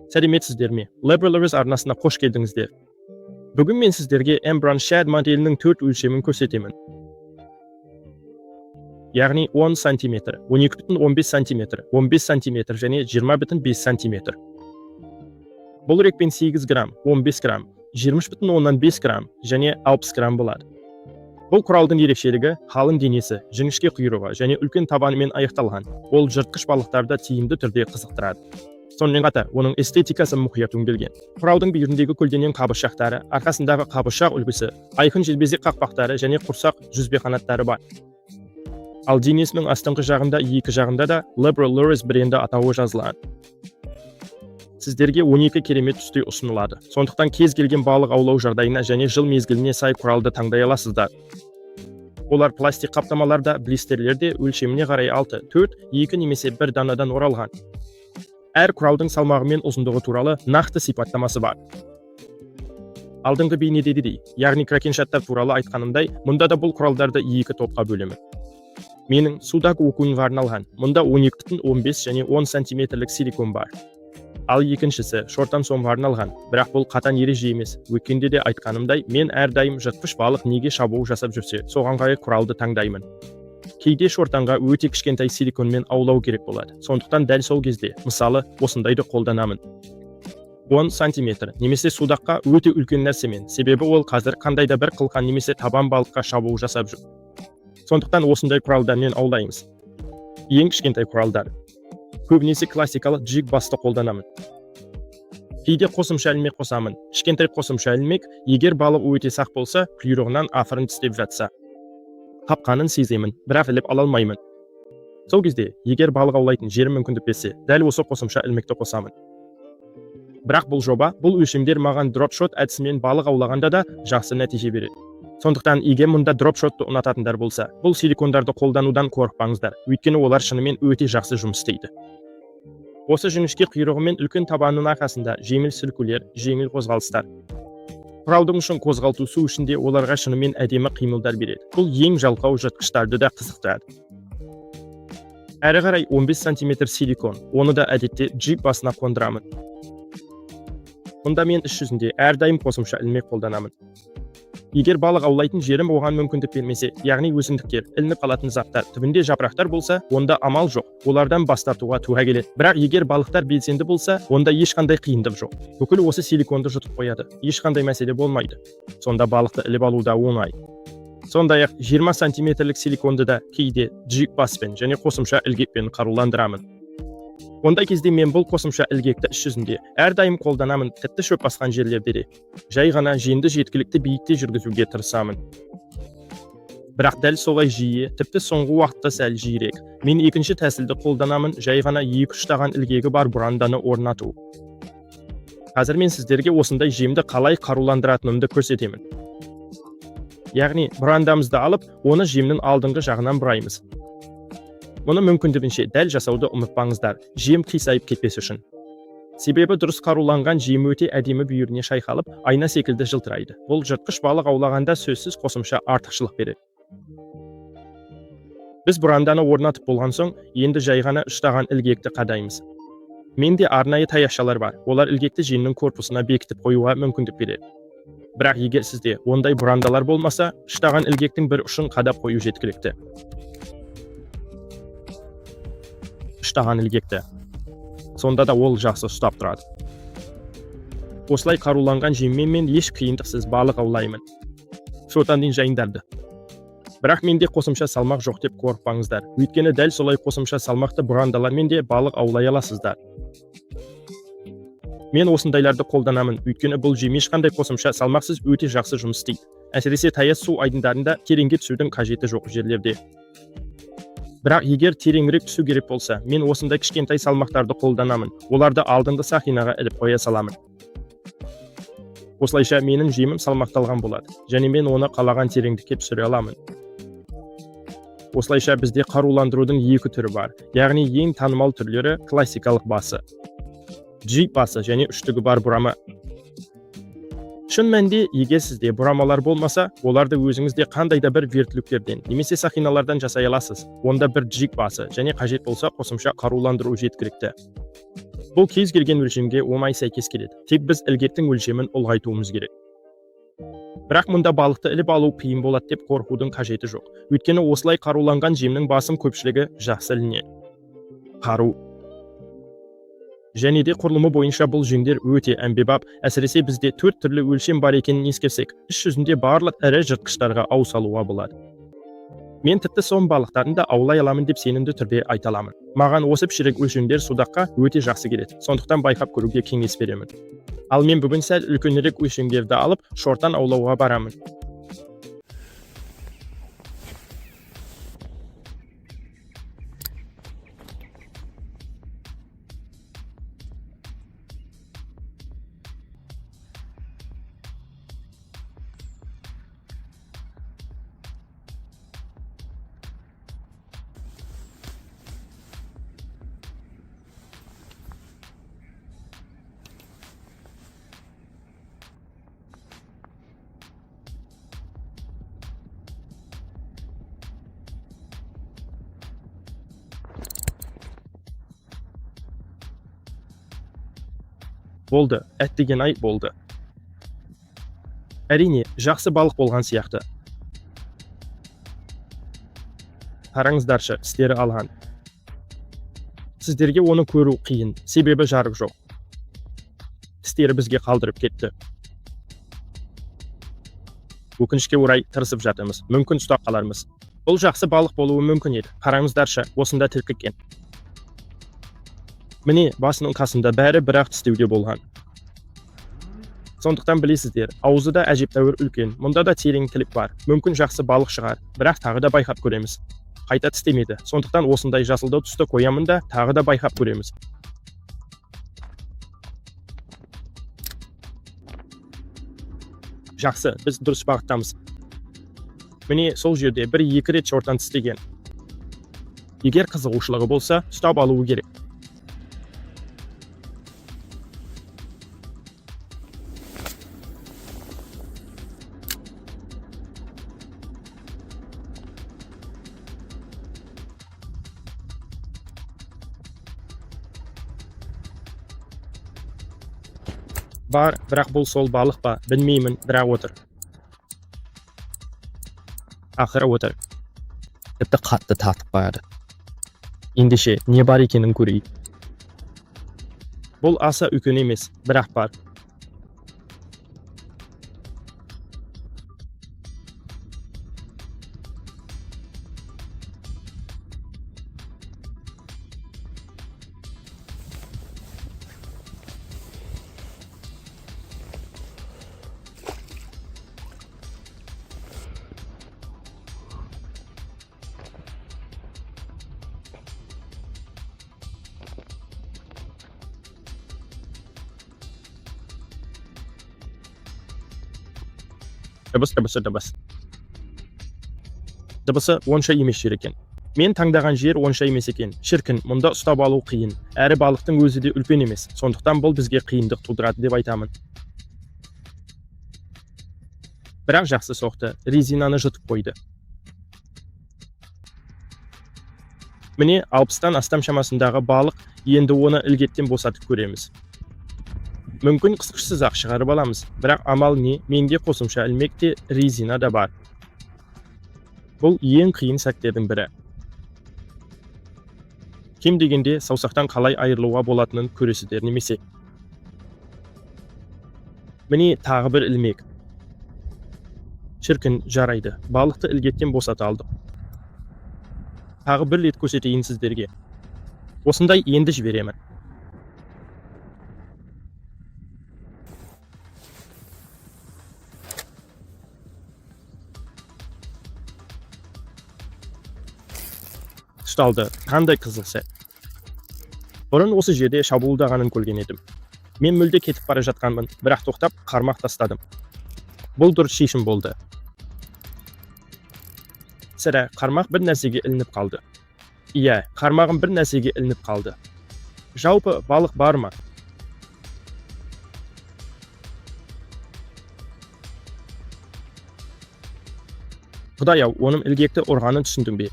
Сәлеметсіздер ме? Liberal арнасына қош келдіңіздер. Бүгін мен сіздерге Embraer Shad моделінің 4 өлшемін көрсетемін. Яғни 10 см, 12,15 см, 15 см және 20,5 см. Бұл рекпен 8 грамм, 15 грамм, 23,5 грамм және 60 грамм болады. Бұл құралдың ерекшелігі қалың денесі, жіңішке құйрығы және үлкен табанымен аяқталған. Ол жыртқыш балықтарды тиімді түрде қызықтырады. Сонымен қатар, оның эстетикасы мұқият өңделген. Құралдың бүйіріндегі көлденең қабыршақтары, арқасындағы қабыршақ үлгісі, айқын желбезек қақпақтары және құрсақ жүзбе қанаттары бар. Ал денесінің астыңғы жағында, екі жағында да Liberal бренді атауы жазылған. Сіздерге 12 керемет түсте ұсынылады. Сондықтан кез келген балық аулау жағдайына және жыл мезгіліне сай құралды таңдай аласыздар. Олар пластик қаптамаларда, блистерлерде өлшеміне қарай 6, 4, 2 немесе 1 данадан оралған. Әр құралдың салмағы мен ұзындығы туралы нақты сипаттамасы бар. Алдыңғы бейнедегідей, яғни кракеншаттар туралы айтқанымдай, мұнда да бұл құралдарды 2 топқа бөлемін. Менің судағы оқуынға арналған, мұнда 12,15 және 10 сантиметрлік силикон бар. Ал екіншісі шортан сомға арналған, бірақ бұл қатаң ереже емес. Өткенде де айтқанымдай, мен әрдайым жыртқыш балық неге шабуыл жасап жүрсе, соған қарай құралды таңдаймын. Кейде шортанға өте кішкентай силиконмен аулау керек болады. Сондықтан дәл сол кезде, мысалы, осындайды қолданамын. 10 сантиметр немесе судаққа өте үлкен нәрсемен, себебі ол қазір қандайда бір қылқан немесе табан балыққа шабуыл жасап жүр. Сондықтан осындай құралдармен аулаймыз. Ең кішкентай құралдар. Көбінесе классикалық джиг басты қолданамын. Кейде қосымша ілмек қосамын. Кішкентай қосымша ілмек, егер балық өте сақ болса, құйрығынан ақырын тістеп жатса. Қапқанын сеземін, бірақ іліп ала алмаймын. Сол кезде, егер балық аулайтын жерім мүмкіндік берсе, дәл осы қосымша ілмекті қосамын. Бірақ бұл жоба, бұл өлшемдер маған дропшот әдісімен балық аулағанда да жақсы нәтиже береді. Сондықтан, егер мұнда дропшотты ұнататындар болса, бұл силикондарды қолданудан қорықпаңыздар, өйткені олар шынымен өте жақсы жұмыс істейді. Осы жіңішке құйрығы мен үлкен табанының арқасында жеңіл сүркулер, жеңіл қозғалыстар. Құралдың ұшын қозғалту ішінде оларға шынымен әдемі қимылдар береді. Бұл ең жалқау жыртқыштарды да қызықтырады. Әрі қарай 15 см силикон, оны да әдетте джиг басына қондырамын. Мұнда мен іс жүзінде әрдайым қосымша ілмек қолданамын. Егер балық аулайтын жерім оған мүмкіндік бермесе, яғни өсімдіктер, ілініп қалатын заттар, түбінде жапырақтар болса, онда амал жоқ, олардан бас тартуға тура келеді. Бірақ егер балықтар белсенді болса, онда ешқандай қиындық жоқ. Бүкіл осы силиконды жұтып қояды, ешқандай мәселе болмайды. Сонда балықты іліп алуда оңай. Сондай-ақ 20 сантиметрлік силиконды да кейде джиг баспен және қосымша ілгекпен қаруландырамын. Ондай кезде мен бұл қосымша ілгекті іс жүзінде әрдайым қолданамын, тіпті шөп басқан жерлерде де. Жай ғана жеңді жеткілікті биікте жүргізуге тырысамын. Бірақ дәл солай жиі, тіпті соңғы уақытта сәл жиірек. Мен екінші тәсілді қолданамын, жай ғана 2 ұштаған ілгегі бар бұранданы орнату. Қазір мен сіздерге осындай жемді қалай қаруландыратынымды көрсетемін. Яғни, бұрандамызды алып, оны жемнің алдыңғы жағынан бұраймыз. Мұны мүмкіндігінше дәл жасауды ұмытпаңыздар, жем қисайып кетпес үшін. Себебі дұрыс қаруланған жем өте әдемі бүйіріне шайқалып, айна секілді жылтырайды. Бұл жыртқыш балық аулағанда сөзсіз қосымша артықшылық береді. Біз бұранданы орнатып болған соң, енді жай ғана ұштаған ілгекті қадаймыз. Менде арнайы таяқшалар бар. Олар ілгекті жемнің корпусына бекітіп қоюға мүмкіндік береді. Бірақ егер сізде ондай бұрандалар болмаса, ұштаған ілгектің бір ұшын қадап қою жеткілікті. Ұштаған ілгекті. Сонда да ол жақсы ұстап тұрады. Осылай қаруланған жеммен мен еш қиындықсыз балық аулаймын. Шотан дейін жайындарды. Бірақ менде қосымша салмақ жоқ деп қорықпаңыздар. Өйткені дәл солай қосымша салмақты бұрандалармен де балық аулай аласыздар. Мен осындайларды қолданамын, өйткені бұл жем ешқандай қосымша салмақсыз өте жақсы жұмыс істейді. Әсіресе таяз су айдындарында тереңге түсудің қажеті жоқ жерлерде. Бірақ егер тереңірек түсу керек болса, мен осындай кішкентай салмақтарды қолданамын. Оларды алдыңғы сақинаға іліп қоя саламын. Осылайша менің жемім салмақталған болады, және мен оны қалаған тереңдікке түсіре аламын. Осылайша бізде қаруландырудың 2 түрі бар, яғни ең танымал түрлері классикалық басы, джиг басы және үштігі бар бұрама. Шын мәнде, егер сізде бұрамалар болмаса, оларды өзіңізде қандайда бір вертіліктерден немесе сақиналардан жасай аласыз. Онда бір джиг басы және қажет болса қосымша қаруландыру жеткілікті. Бұл кез келген өлшемге оңай сәйкес келеді. Тек біз ілгектің өлшемін ұлғайтуымыз керек. Бірақ мұнда балықты іліп алу қиын болады деп қорқудың қажеті жоқ. Өйткені осылай қаруланған жемнің басым көпшілігі жақсы ілінеді. Қару. Және де құрылымы бойынша бұл жеңдер өте әмбебап, әсіресе бізде 4 түрлі өлшем бар екенін ескерсек, іс жүзінде барлық ірі жыртқыштарға ау салуға болады. Мен тіпті сом балықтарын да аулай аламын деп сенімді түрде айта аламын. Маған осы пішірек өлшемдер судаққа өте жақсы келеді. Сондықтан байқап көруге кеңес беремін. Ал мен бүгін сәл үлкенірек өлшемдерді алып, шорттан аулауға барамын. Болды, әттеген ай болды. Әрине, жақсы балық болған сияқты. Қараңыздаршы, істері алған. Сіздерге оны көру қиын, себебі жарық жоқ. Істері бізге қалдырып кетті. Өкінішке орай тырысып жатырмыз, мүмкін ұстап қалармыз. Бұл жақсы балық болуы мүмкін еді. Қараңыздаршы, осында тілкікен. Міне, басының қасында бәрі бірақ тістеуде болған. Сондықтан білесіздер, аузы да әжептәуір үлкен, мұнда да терең тілік бар. Мүмкін жақсы балық шығар, бірақ тағы да байқап көреміз. Қайта тістемеді, сондықтан осындай жасылдау түсті қоямын да тағы да байқап көреміз. Жақсы, біз дұрыс бағыттамыз. Міне, сол жерде 1-2 рет шорттан тістеген. Егер қызығушылығы болса, ұстап алуы керек. Бар, бірақ бұл сол балық па, білмеймін, бірақ отыр. Ақыры отыр. Тіпті қатты тартып барады. Ендеше, не бар екенін көрейік. Бұл аса үлкен емес, бірақ бар. Дыбыс. Дыбысы онша емес жер екен. Мен таңдаған жер онша емес екен. Шіркін, мұнда ұстап алу қиын. Әрі балықтың өзі де үлкен емес. Сондықтан бұл бізге қиындық тудырады деп айтамын. Бірақ жақсы соқты. Резинаны жұтып қойды. Міне 60-тан астам шамасындағы балық, енді оны ілгеттен босатып көреміз. Мүмкін қысқышсыз ақ шығарып аламыз, бірақ амал не, менде қосымша ілмек те резина да бар. Бұл ең қиын сәттердің бірі. Кем дегенде саусақтан қалай айырылуға болатынын көресіздер немесе. Міне тағы бір ілмек. Шіркін, жарайды, балықты ілгеттен босата алдық. Тағы бір рет көрсетейін сіздерге. Осындай енді жіберемін. Ұсталды, қандай қызыл сәт. Бұрын осы жерде шабуылдағанын көрген едім. Мен мүлде кетіп бара жатқанмын, бірақ тоқтап қармақ тастадым. Бұл дұрыс шешім болды. Сірә, қармақ бір нәрсеге ілініп қалды. Иә, қармағым бір нәрсеге ілініп қалды. Жалпы балық бар ма? Құдай-ау, оның ілгекті ұрғанын түсіндім бе?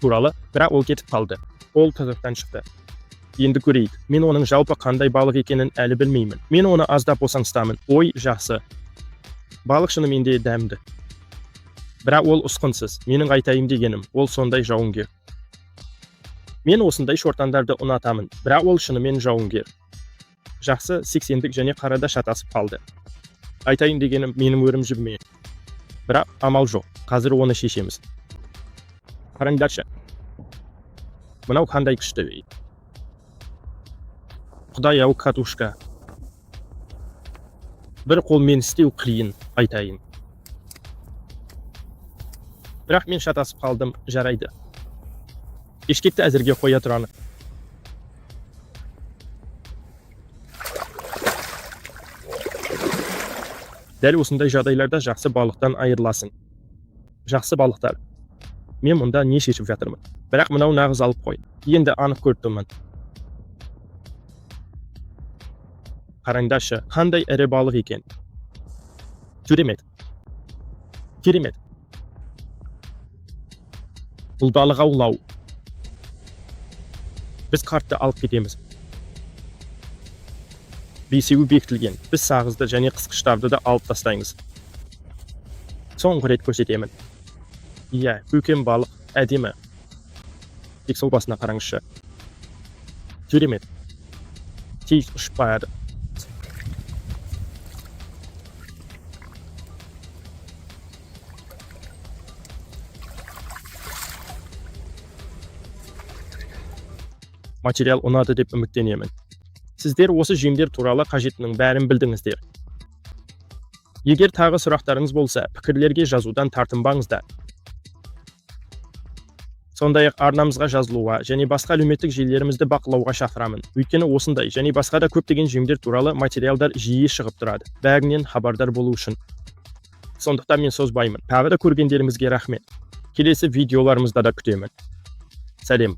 Туралы, бірақ ол кетіп қалды. Ол тығырықтан шықты. Енді көрейік. Мен оның жалпы қандай балық екенін әлі білмеймін. Мен оны аздап босаңсытамын. Ой, жақсы. Балық шынымен де дәмді. Бірақ ол ұсқынсыз. Менің айтайын дегенім, ол сондай жауынгер. Мен осындай шортандарды ұнатамын, бірақ ол шынымен жауынгер. Жақсы, 80-дік және қарада шатасып қалды. Айтайын дегенім, менің өрім жібіме. Бірақ амал жоқ. Қазір оны шешеміз. Қараңдаршы. Мынау қандай күшті. Құдай-ау, катушка. Бір қолмен істеу қиын, айтайын. Бірақ мен шатасып қалдым, жарайды. Ешкекті әзірге қоя тұраны. Дәл осындай жағдайларда жақсы балықтан айырыласың. Жақсы балықтар. Мен мұнда не шешіп жатырмын? Бірақ мынау нағыз алып қой. Енді анық көріп тұрмын. Қараңдаршы, қандай ірі балық екен. Керемет. Керемет. Бұл балық аулау. Біз қартты алып кетеміз. Бесеуі бекітілген. Біз сағызды және қысқыштарды да алып тастаймыз. Соңғы рет көрсетемін. Иә, көкем балық, әдемі. Тек сол басына қараңызшы. Керемет. Тез ұшып барады. Материал ұнады деп үміттенемін. Сіздер осы жемдер туралы қажетінің бәрін білдіңіздер. Егер тағы сұрақтарыңыз болса, пікірлерге жазудан тартынбаңыздар. Сондай-ақ арнамызға жазылуға және басқа әлеуметтік желілерімізді бақылауға шақырамын. Өйткені осындай және басқа да көптеген жемдер туралы материалдар жиі шығып тұрады. Бәрінен хабардар болу үшін. Сондықтан мен созбаймын. Тағы да көргендеріңізге рахмет. Келесі видеоларымызда да күтемін. Сәлем.